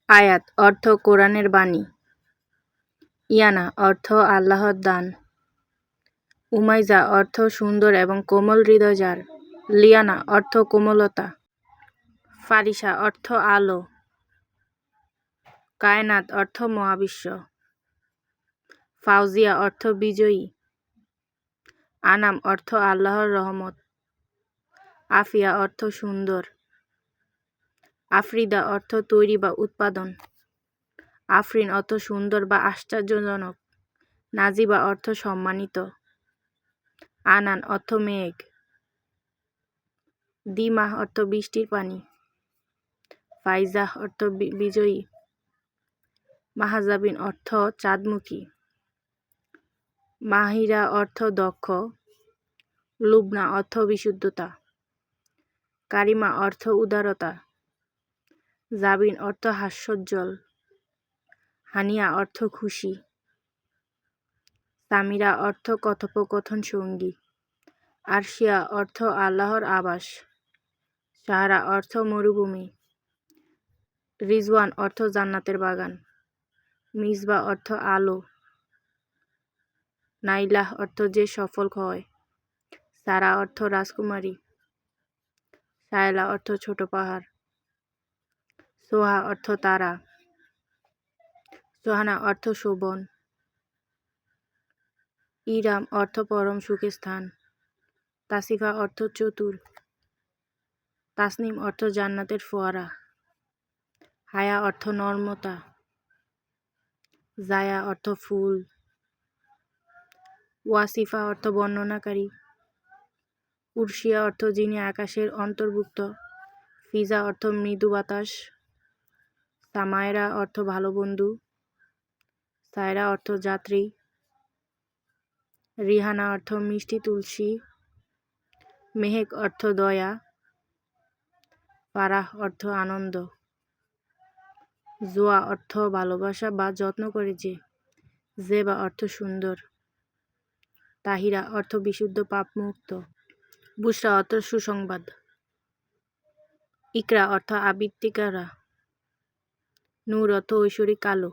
আয়াত অর্থ কোরআনের বাণী। ইয়ানা অর্থ আল্লাহর দান। উমাইজা অর্থ সুন্দর এবং কোমল হৃদয় যার। লিয়ানা অর্থ কোমলতা। ফারিসা অর্থ আলো। কায়নাত অর্থ মহাবিশ্ব। ফাউজিয়া অর্থ বিজয়ী। আনাম অর্থ আল্লাহর রহমত। আফিয়া অর্থ সুন্দর। আফরিদা অর্থ তৈরি বা উৎপাদন। আফরিন অর্থ সুন্দর বা আশ্চর্যজনক। নাজিবা অর্থ সম্মানিত। আনান অর্থ মেঘ। দিমাহ অর্থ বৃষ্টির পানি। ফাইজাহ অর্থ বিজয়ী। মাহাজাবিন অর্থ চাঁদমুখী। মাহিরা অর্থ দক্ষ। লুবনা অর্থ বিশুদ্ধতা। কারিমা অর্থ উদারতা। জাবিন অর্থ হাস্যোজ্জ্বল। হানিয়া অর্থ খুশি। সামিরা অর্থ কথোপকথন সঙ্গী। আরশিয়া অর্থ আল্লাহর আবাস। সাহারা অর্থ মরুভূমি। রিজওয়ান অর্থ জান্নাতের বাগান। মিসবা অর্থ আলো। নাইলাহ অর্থ যে সফল হয়। সারা অর্থ রাজকুমারী। সায়লা অর্থ ছোট পাহাড়। সোহা অর্থ তারা। সোহানা অর্থ শোভন। ইরাম অর্থ পরম সুখের স্থান। তাসিফা অর্থ চতুর। তাসনিম অর্থ জান্নাতের ফোয়ারা। হায়া অর্থ নর্মতা। জায়া অর্থ ফুল। ওয়াসিফা অর্থ বর্ণনাকারী। উর্শিয়া অর্থ যিনি আকাশের অন্তর্ভুক্ত। ফিজা অর্থ মৃদু বাতাস। সামায়রা অর্থ ভালো বন্ধু। সায়রা অর্থ যাত্রী। রিহানা অর্থ মিষ্টি তুলসী। মেহেক অর্থ দয়া। ফারাহ অর্থ আনন্দ। জোয়া অর্থ ভালোবাসা বা যত্ন করে যে। জেবা অর্থ সুন্দর। তাহিরা অর্থ বিশুদ্ধ পাপমুক্ত। বুশরা অর্থ সুসংবাদ। ইকরা অর্থ আবৃত্তি করা। নূর অর্থ ঐশ্বরিক আলো।